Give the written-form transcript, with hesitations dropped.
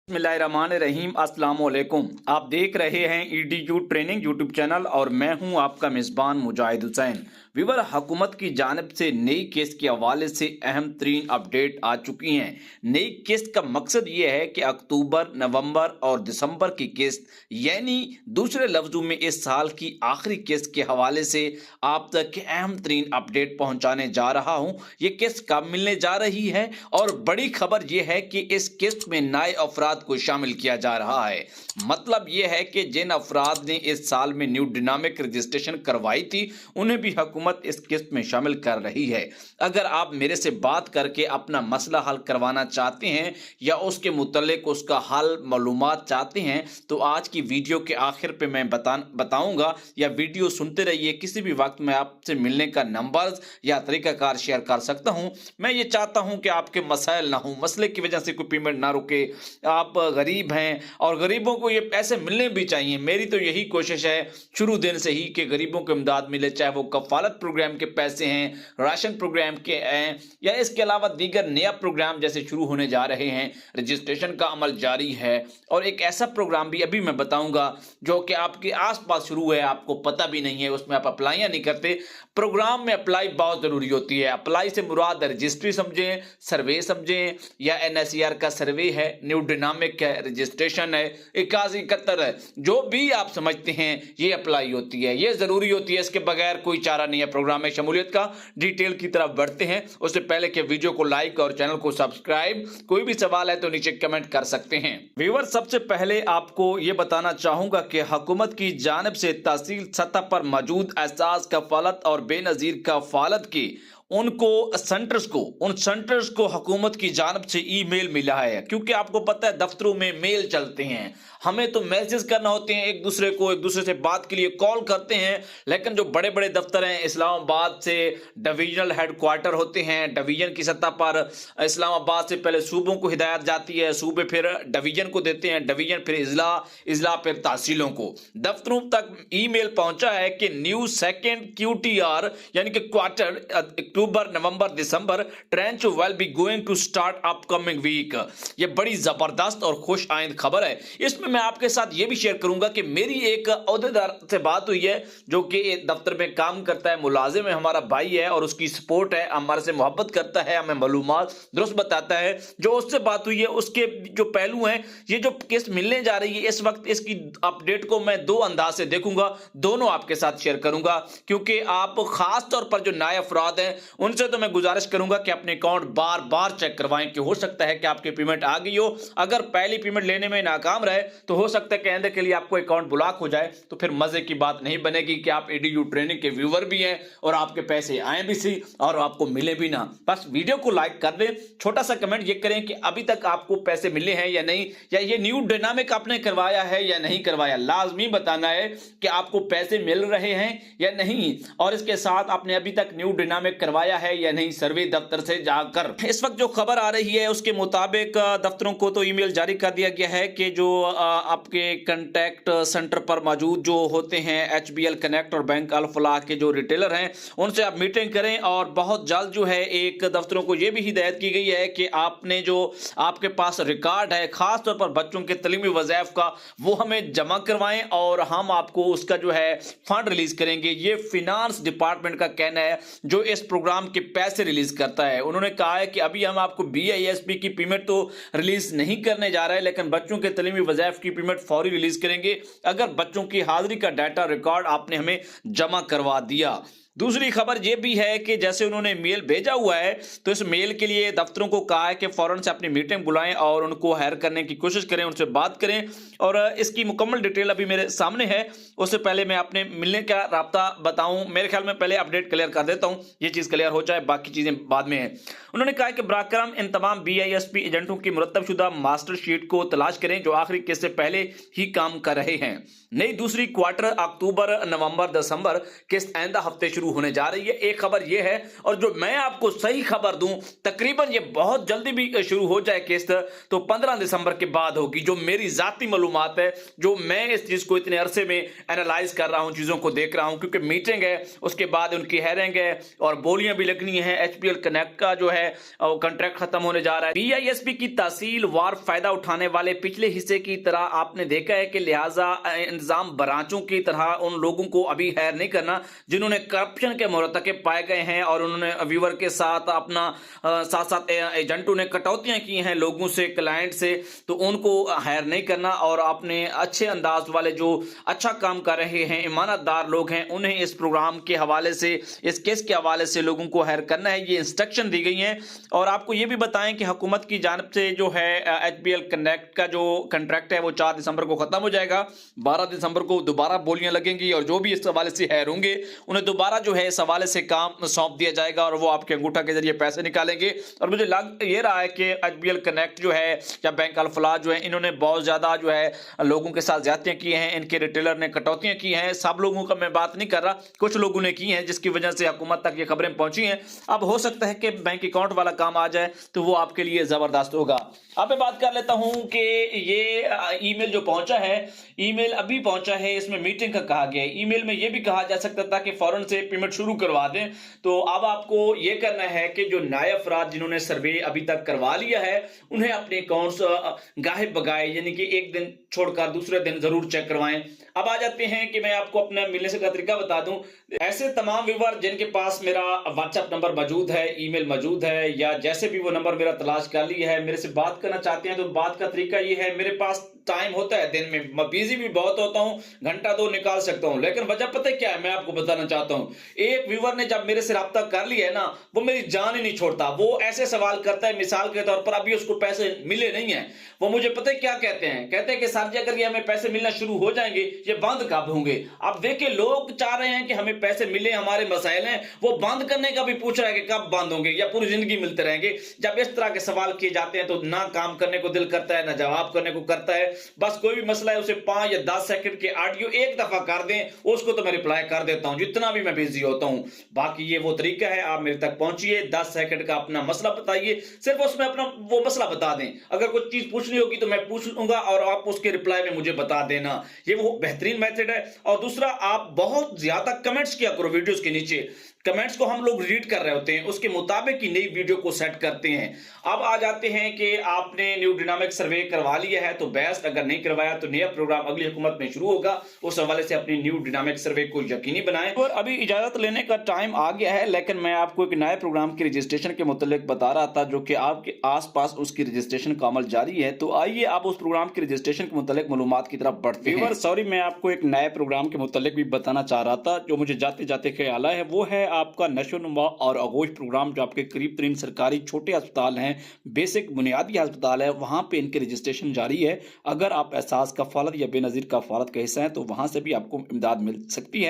बिस्मिल्लाहिर्रहमानिर्रहीम अस्सलाम वालेकुम। आप देख रहे हैं ईडीयू ट्रेनिंग यूट्यूब चैनल और मैं हूं आपका मेज़बान मुजाहिद हुसैन। विवर हुकूमत की जानिब से नई किस्त के हवाले से अहम तरीन अपडेट आ चुकी हैं। नई किस्त का मकसद ये है कि अक्टूबर, नवंबर और दिसंबर की किस्त यानी दूसरे लफ्जों में इस साल की आखिरी किस्त के हवाले से आप तक के अहम तरीन अपडेट पहुंचाने जा रहा हूं। ये किस्त कब मिलने जा रही है और बड़ी खबर यह है कि इस किस्त में नए अफराद को शामिल किया जा रहा है। मतलब यह है कि जिन अफराद ने इस साल में न्यू डिनामिक रजिस्ट्रेशन करवाई थी उन्हें भी हुकूमत इस किस्त में शामिल कर रही है। अगर आप मेरे से बात करके अपना मसला हल करवाना चाहते हैं या उसके मुतल्लिक उसका हल मालूमात चाहते हैं तो आज की वीडियो के आखिर पे मैं बताऊंगा या वीडियो सुनते रहिए। किसी भी वक्त मैं आपसे मिलने का नंबर या तरीकाकार शेयर कर सकता हूं। मैं ये चाहता हूं कि आपके मसाइल ना हो, मसले की वजह से कोई पेमेंट ना रुके। आप गरीब हैं और गरीबों को ये पैसे मिलने भी चाहिए। मेरी तो यही कोशिश है शुरू दिन से ही कि गरीबों को इमदाद मिले, चाहे वो कफालत प्रोग्राम के पैसे हैं, राशन प्रोग्राम के हैं या इसके अलावा दीगर नया प्रोग्राम जैसे शुरू होने जा रहे हैं। रजिस्ट्रेशन का अमल जारी है और एक ऐसा प्रोग्राम भी अभी मैं बताऊंगा जो कि आपके आसपास शुरू है, आपको पता भी नहीं है, उसमें आप अप्लाइयां नहीं करते। प्रोग्राम में अप्लाई बहुत जरूरी होती है। अप्लाई से मुराद रजिस्ट्री समझें, सर्वे समझें या एनएसईआर का सर्वे है, न्यू डिनामिक है, रजिस्ट्रेशन है, 8171 है, जो भी आप समझते हैं ये अप्लाई होती है, ये जरूरी होती है। इसके बगैर कोई चारा नहीं है प्रोग्राम में शमूलियत का। डिटेल की तरफ बढ़ते हैं उससे पहले कि वीडियो को लाइक और चैनल को सब्सक्राइब। कोई भी सवाल है तो नीचे कमेंट कर सकते हैं। व्यूअर, सबसे पहले आपको ये बताना चाहूंगा कि हुकूमत की जानिब से तहसील सतह पर मौजूद एहसास कफालत और बेनजीर कफालत की उन सेंटर्स को हुकूमत की जानिब से ईमेल मिला है। क्योंकि आपको पता है दफ्तरों में मेल चलते हैं, हमें तो मैसेज करना होते हैं एक दूसरे से बात के लिए कॉल करते हैं। लेकिन जो बड़े बड़े दफ्तर हैं, इस्लामाबाद से डिवीजनल हेडक्वार्टर होते हैं, डिवीजन की सतह पर इस्लामाबाद से पहले सूबों को हिदायत जाती है, सूबे फिर डिवीजन को देते हैं, डिवीजन फिर इजला फिर तहसीलों को। दफ्तरों तक ईमेल पहुंचा है कि न्यू सेकेंड QTR यानी कि quarter October, November, December tranche will be going to start upcoming week. ये बड़ी जबरदस्त और खुश आइंद खबर है। इसमें मैं आपके साथ ये भी शेयर करूंगा कि मेरी एक ओहदेदार से बात हुई है जो कि दफ्तर में काम करता है, मुलाजिम है, हमारा भाई है और उसकी सपोर्ट है, हमारे से मोहब्बत करता है, हमें मालूमात दुरुस्त बताता है। जो उससे बात हुई है उसके जो पहलू हैं, ये जो किस्त मिलने जा रही है इस वक्त, इसकी अपडेट को मैं दो अंदाज से देखूंगा, दोनों आपके साथ शेयर करूंगा। क्योंकि आप खास तौर पर जो नए अफराद हैं उनसे तो मैं गुजारिश करूंगा कि अपने अकाउंट बार बार चेक करवाएं कि हो सकता है कि आपकी पेमेंट आ गई हो। अगर पहली पेमेंट लेने में नाकाम रहे तो हो सकता है कि आइंदा के लिए आपको अकाउंट ब्लॉक हो जाए, तो फिर मजे की बात नहीं बनेगी कि आप ईडीयू ट्रेनिंग के व्यूअर भी हैं और आपके पैसे आए भी सी और आपको मिले भी ना। बस वीडियो को लाइक कर दें, छोटा सा कमेंट ये करें कि अभी तक आपको पैसे मिले हैं या नहीं, या ये न्यू डायनामिक आपने करवाया है या नहीं करवाया। लाजमी बताना है कि आपको पैसे मिल रहे हैं या नहीं, और इसके साथ आपने अभी तक न्यू डायनामिक करवाया है या नहीं सर्वे दफ्तर से जाकर। इस वक्त जो खबर आ रही है उसके मुताबिक दफ्तरों को तो ईमेल जारी कर दिया गया है कि जो आपके कंटैक्ट सेंटर पर मौजूद जो होते हैं HBL कनेक्ट और बैंक अल फलाह के जो रिटेलर हैं उनसे आप मीटिंग करें। और बहुत जल्द जो है एक दफ्तरों को यह भी हिदायत की गई है कि आपने जो आपके पास रिकॉर्ड है खास तौर पर बच्चों के तलीमी वज़ाइफ का वो हमें जमा करवाएं और हम आपको उसका जो है फंड रिलीज करेंगे। ये फिनांस डिपार्टमेंट का कहना है जो इस प्रोग्राम के पैसे रिलीज करता है। उन्होंने कहा है कि अभी हम आपको BISP की पेमेंट तो रिलीज नहीं करने जा रहे हैं, लेकिन बच्चों के तलीमी वज़ाइफ की पेमेंट फौरी रिलीज करेंगे अगर बच्चों की हाजिरी का डाटा रिकॉर्ड आपने हमें जमा करवा दिया। दूसरी खबर यह भी है कि जैसे उन्होंने मेल भेजा हुआ है तो इस मेल के लिए दफ्तरों को कहा है कि फौरन से अपनी मीटिंग बुलाएं और उनको हायर करने की कोशिश करें, उनसे बात करें। और इसकी मुकम्मल डिटेल अभी मेरे सामने है, उससे पहले मैं अपने मिलने का राब्ता बताऊं। मेरे ख्याल में पहले अपडेट क्लियर कर देता हूं, ये चीज़ क्लियर हो जाए, बाकी चीज़ें बाद में है। उन्होंने कहा कि बराकरम इन तमाम BISP एजेंटों की मुरतब शुदा मास्टर शीट को तलाश करें जो आखिरी किस्त से पहले ही काम कर रहे हैं। नई दूसरी क्वार्टर अक्टूबर, नवंबर, दिसंबर किस्त आइंदा हफ्ते शुरू शुरू होने जा रही है। एक खबर यह है, और जो मैं आपको सही खबर दूं, तकरीबन ये बहुत जल्दी भी शुरू हो जाए किस्त तो 15 दिसंबर के बाद होगी। जो मेरी जाती मालूमात है, जो मैं इस चीज को इतने अरसे में एनालाइज कर रहा हूं, चीजों को देख रहा हूं, क्योंकि मीटिंग है, उसके बाद उनकी हेयरिंग है और बोलियां भी लगनी है। एचपीएल कनेक्ट का जो है कॉन्ट्रैक्ट खत्म होने जा रहा है। बीआईएसपी की तहसील वार फायदा उठाने वाले पिछले हिस्से की तरह आपने देखा है कि लिहाजा इंतजाम ब्रांचों की तरह उन लोगों को अभी हायर नहीं करना जिन्होंने करप्शन के मुरतकिब पाए गए हैं और उन्होंने व्यूअर के साथ अपना साथ साथ एजेंटों ने कटौतियां की हैं लोगों से, क्लाइंट से, तो उनको हायर नहीं करना। और आपने अच्छे अंदाज वाले जो अच्छा काम कर रहे हैं, ईमानदार लोग हैं, उन्हें इस प्रोग्राम के हवाले से, इस केस के हवाले से लोगों को हायर करना है। ये इंस्ट्रक्शन दी गई हैं। और आपको ये भी बताएं कि हुकूमत की जानिब से जो है एचपीएल कनेक्ट का जो कॉन्ट्रैक्ट है वो 4 दिसंबर को खत्म हो जाएगा। 12 दिसंबर को दोबारा बोलियां लगेंगी और जो भी इस हवाले से हायर होंगे उन्हें दोबारा जो है इस हवाले से काम सौंप दिया जाएगा और वो आपके अंगूठा के जरिए पैसे निकालेंगे। और मुझे लग ये रहा है कि एचपीएल कनेक्ट जो है या बैंक अल्फलाह जो है, इन्होंने बहुत ज्यादा जो है लोगों के साथ ज्यादतियां की हैं, इनके रिटेलर ने कटौतियां की हैं। सब लोगों का मैं बात नहीं कर रहा, कुछ लोगों ने की हैं जिसकी वजह से हुकूमत तक ये खबरें पहुंची हैं। अब हो सकता है कि बैंक अकाउंट वाला काम आ जाए तो वो आपके लिए जबरदस्त होगा। अब मैं बात कर लेता हूं कि ये ईमेल जो पहुंचा है, ईमेल अभी पहुंचा है, इसमें मीटिंग का कहा गया है। ईमेल में ये भी कहा जा सकता था कि फौरन से पेमेंट शुरू करवा दें। तो अब आपको ये करना है कि जो नए अफराद जिन्होंने सर्वे अभी तक करवा लिया है उन्हें अपने अकाउंट्स गाहे बगाए, यानी कि एक दिन छोड़कर दूसरे दिन जरूर चेक करवाएं। अब आ जाते हैं कि मैं आपको अपना मिलने से का तरीका बता दूं। ऐसे तमाम व्यूअर जिनके पास मेरा व्हाट्सएप नंबर मौजूद है, ईमेल मौजूद है, या जैसे भी वो नंबर मेरा तलाश कर लिया है, मेरे से बात करना चाहते हैं, तो बात का तरीका ये है, मेरे पास टाइम होता है दिन में, मैं बिजी भी बहुत होता हूं, घंटा 2 निकाल सकता हूं, लेकिन वजह पता है क्या है, मैं आपको बताना चाहता हूं। एक व्यूअर ने जब मेरे से राब्ता कर लिया है ना, वो मेरी जान ही नहीं छोड़ता। वो ऐसे सवाल करता है, मिसाल के तौर पर अभी उसको पैसे मिले नहीं है, वो मुझे पता है क्या कहते हैं, कहते हैं कि सर जी अगर ये हमें पैसे मिलना शुरू हो जाएंगे, ये बंद कब होंगे। अब देखिए, लोग चाह रहे हैं कि हमें पैसे मिले, हमारे मसाइल हैं, वो बंद करने का भी पूछ रहा है कि कब बंद होंगे या पूरी जिंदगी मिलते रहेंगे। जब इस तरह के सवाल किए जाते हैं तो ना काम करने को दिल करता है, ना जवाब करने को करता है। बस कोई भी मसला है उसे 5 या 10 सेकंड के ऑडियो एक दफा कर दें, उसको तो मैं रिप्लाई कर देता हूं जितना भी मैं बिजी होता हूं। बाकी ये वो तरीका है, आप मेरे तक पहुंचिए, 10 सेकंड का अपना मसला बताइए, सिर्फ उसमें अपना वो मसला बता दें। अगर कुछ चीज पूछनी होगी तो मैं पूछ लूंगा और आप उसके रिप्लाई में मुझे बता देना। ये वो बेहतरीन मेथड है। और दूसरा, आप बहुत ज्यादा कमेंट्स किया करो वीडियोस के नीचे, कमेंट्स को हम लोग रीड कर रहे होते हैं, उसके मुताबिक ही नई वीडियो को सेट करते हैं। अब आ जाते हैं कि आपने न्यू डायनामिक सर्वे करवा लिया है तो बेस्ट, अगर नहीं करवाया तो नया प्रोग्राम अगली हुकूमत में शुरू होगा, उस हवाले से अपनी न्यू डायनामिक सर्वे को यकीनी बनाएं। और अभी इजाजत लेने का टाइम आ गया है, लेकिन मैं आपको एक नए प्रोग्राम के रजिस्ट्रेशन के मुतालिक बता रहा था जो कि आपके आसपास उसकी रजिस्ट्रेशन का अमल जारी है। तो आइए आप उस प्रोग्राम के रजिस्ट्रेशन के मुतालिक मालूमात की तरफ बढ़ते हैं। सॉरी, मैं आपको एक नए प्रोग्राम के मुतालिक भी बताना चाह रहा था, जो मुझे जाते जाते ख्याल आया है, वो है आपका नशोनुमा और आगोश प्रोग्राम, जो आपके करीब तरीन सरकारी छोटे अस्पताल हैं, बेसिक बुनियादी अस्पताल है, वहां पे इनके रजिस्ट्रेशन जारी है। अगर आप एहसास कफालत या बेनजीर कफालत का हिस्सा हैं तो वहां से भी आपको इमदाद मिल सकती है।